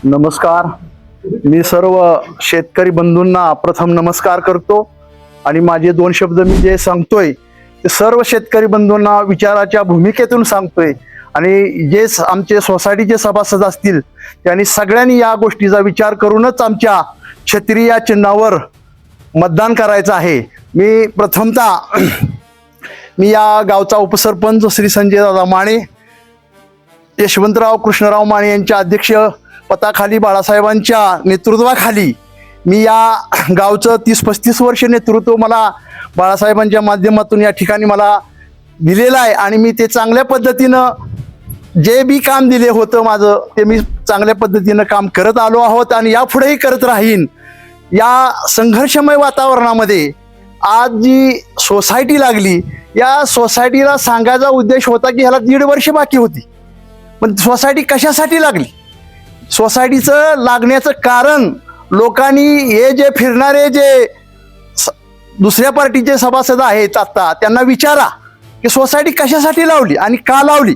नमस्कार. मी सर्व शेतकरी बंधूंना प्रथम नमस्कार करतो आणि माझे दोन शब्द मी जे सांगतोय ते सर्व शेतकरी बंधूंना विचाराच्या भूमिकेतून सांगतोय आणि जे आमचे सोसायटीचे सभासद असतील त्यांनी सगळ्यांनी या गोष्टीचा विचार करूनच आमच्या छत्री या चिन्हावर मतदान करायचं आहे. मी प्रथमतः मी या गावचा उपसरपंच श्री संजय दादा माने, यशवंतराव कृष्णराव माने यांच्या अध्यक्ष पदाखाली बाळासाहेबांच्या नेतृत्वाखाली मी या गावचं 30-35 वर्ष नेतृत्व मला बाळासाहेबांच्या माध्यमातून या ठिकाणी मला दिलेलं आहे आणि मी ते चांगल्या पद्धतीनं जे बी काम दिले होतं माझं ते मी चांगल्या पद्धतीनं काम करत आलो आहोत आणि यापुढेही करत राहीन. या संघर्षमय वातावरणामध्ये आज जी सोसायटी लागली या सोसायटीला सांगायचा उद्देश होता की ह्याला 1.5 वर्ष बाकी होती, पण सोसायटी कशासाठी लागली? सोसायटीचं लागण्याचं कारण लोकांनी हे जे फिरणारे जे दुसऱ्या पार्टीचे सभासद आहेत आता त्यांना विचारा की सोसायटी कशासाठी लावली आणि का लावली.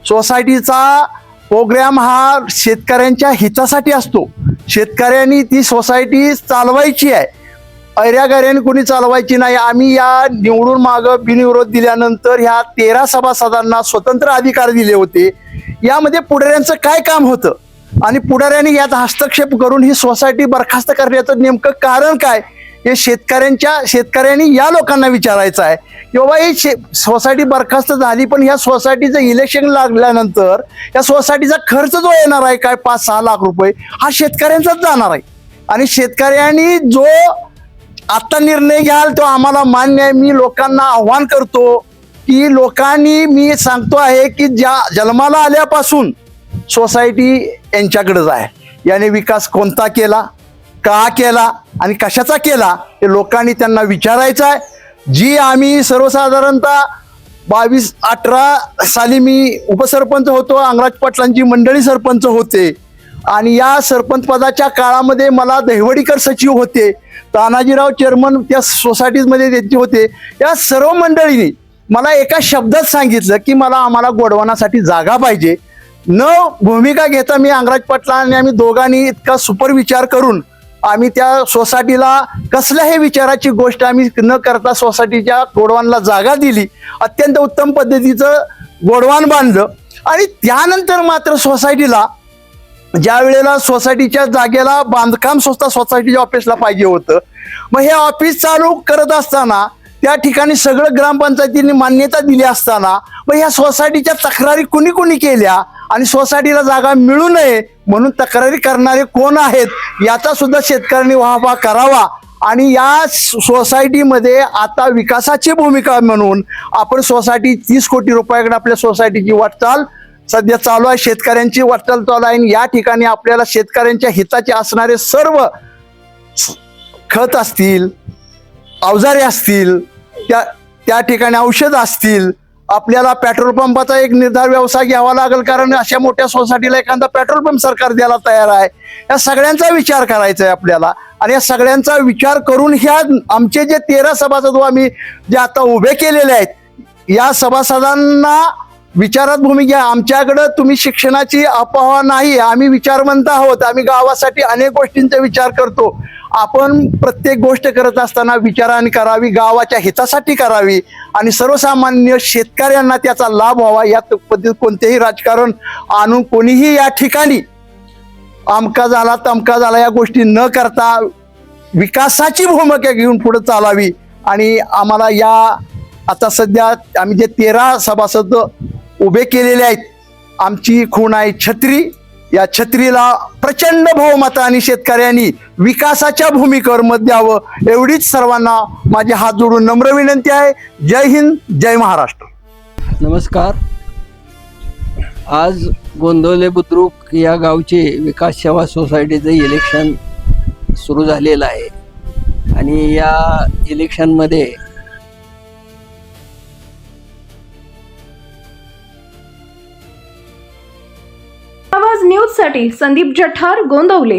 सोसायटीचा प्रोग्राम हा शेतकऱ्यांच्या हितासाठी असतो. शेतकऱ्यांनी ती सोसायटी चालवायची आहे, ऐऱ्यागऱ्याने कोणी चालवायची नाही. आम्ही या निवडून मागं बिनविरोध दिल्यानंतर ह्या 13 सभासदांना स्वतंत्र अधिकार दिले होते. यामध्ये पुढाऱ्यांचं काय काम होतं आणि पुढाऱ्यांनी यात हस्तक्षेप करून ही सोसायटी बरखास्त करण्याचं नेमकं कारण काय हे शेतकऱ्यांनी या लोकांना विचारायचं आहे की बाबा ही सोसायटी बरखास्त झाली, पण ह्या सोसायटीचं इलेक्शन लागल्यानंतर या सोसायटीचा खर्च जो येणार आहे काय 5-6 लाख रुपये हा शेतकऱ्यांचाच जाणार आहे. आणि शेतकऱ्यांनी जो आता निर्णय घ्याल तो आम्हाला मान्य आहे. मी लोकांना आव्हान करतो की लोकांनी मी सांगतो आहे की ज्या जन्माला आल्यापासून सोसायटी यांच्याकडेच आहे. याने विकास कोणता केला, का केला आणि कशाचा केला हे लोकांनी त्यांना विचारायचं आहे. जी आम्ही सर्वसाधारणतः 22-18 साली मी उपसरपंच होतो, अंगराज पाटलांची मंडळी सरपंच होते आणि या सरपंच पदाच्या काळामध्ये मला दहिवडीकर सचिव होते, तानाजीराव चेअरमन त्या सोसायटीमध्ये त्यांचे होते. या सर्व मंडळींनी मला एका शब्दात सांगितलं की आम्हाला गोडवानासाठी जागा पाहिजे. न भूमिका घेता मी अंगराज पाटला आणि आम्ही दोघांनी इतका सुपर विचार करून आम्ही त्या सोसायटीला कसल्याही विचाराची गोष्ट आम्ही न करता सोसायटीच्या गोडवानला जागा दिली. अत्यंत उत्तम पद्धतीचं गोडवान बांधलं आणि त्यानंतर मात्र सोसायटीला ज्या वेळेला सोसायटीच्या जागेला बांधकाम सुद्धा सोसायटीच्या ऑफिसला पाहिजे होतं. मग हे ऑफिस चालू करत असताना त्या ठिकाणी सगळं ग्रामपंचायतीने मान्यता दिली असताना मग ह्या सोसायटीच्या तक्रारी कुणी केल्या आणि सोसायटीला जागा मिळू नये म्हणून तक्रारी करणारे कोण आहेत याचा सुद्धा शेतकऱ्यांनी वाहवा करावा. आणि या सोसायटीमध्ये आता विकासाची भूमिका म्हणून आपण सोसायटी 30 कोटी रुपयाकडे आपल्या सोसायटीची वाटचाल सध्या चालू आहे, शेतकऱ्यांची वाटचाल चालू आहे. आणि या ठिकाणी आपल्याला शेतकऱ्यांच्या हिताचे असणारे सर्व खत असतील, अवजारे असतील, त्या ठिकाणी औषध असतील, आपल्याला पेट्रोल पंपाचा एक निर्धार व्यवसाय घ्यावा लागेल कारण अशा मोठ्या सोसायटीला एखादा पेट्रोल पंप सरकार द्यायला तयार आहे. या सगळ्यांचा विचार करायचा आहे आपल्याला आणि या सगळ्यांचा विचार करून ह्या आमचे जे 13 सभासद आम्ही जे आता उभे केलेले आहेत या सभासदांना विचारात भूमिका. आमच्याकडं तुम्ही शिक्षणाची अफवा नाही, आम्ही विचारवंत आहोत. आम्ही गावासाठी अनेक गोष्टींचा विचार करतो. आपण प्रत्येक गोष्ट करत असताना विचाराने करावी, गावाच्या हितासाठी करावी आणि सर्वसामान्य शेतकऱ्यांना त्याचा लाभ व्हावा. यात कोणतेही राजकारण आणून कोणीही या ठिकाणी अमका झाला तमका झाला या गोष्टी न करता विकासाची भूमिका घेऊन पुढे चालावी. आणि आम्हाला या आता सध्या आम्ही जे 13 सभासद उभे केलेले आहेत आमची खूण आहे छत्री. या छत्रीला प्रचंड बहुमताने शेतकऱ्यांनी विकासाच्या भूमिकेवर मत द्यावं एवढीच सर्वांना माझे हात जोडून नम्र विनंती आहे. जय हिंद, जय महाराष्ट्र. नमस्कार. आज गोंदवले बुद्रुक या गावचे विकास सेवा सोसायटीचं इलेक्शन सुरू झालेलं आहे आणि या इलेक्शनमध्ये आवाज न्यूज साठी संदीप जठार, गोंदवले.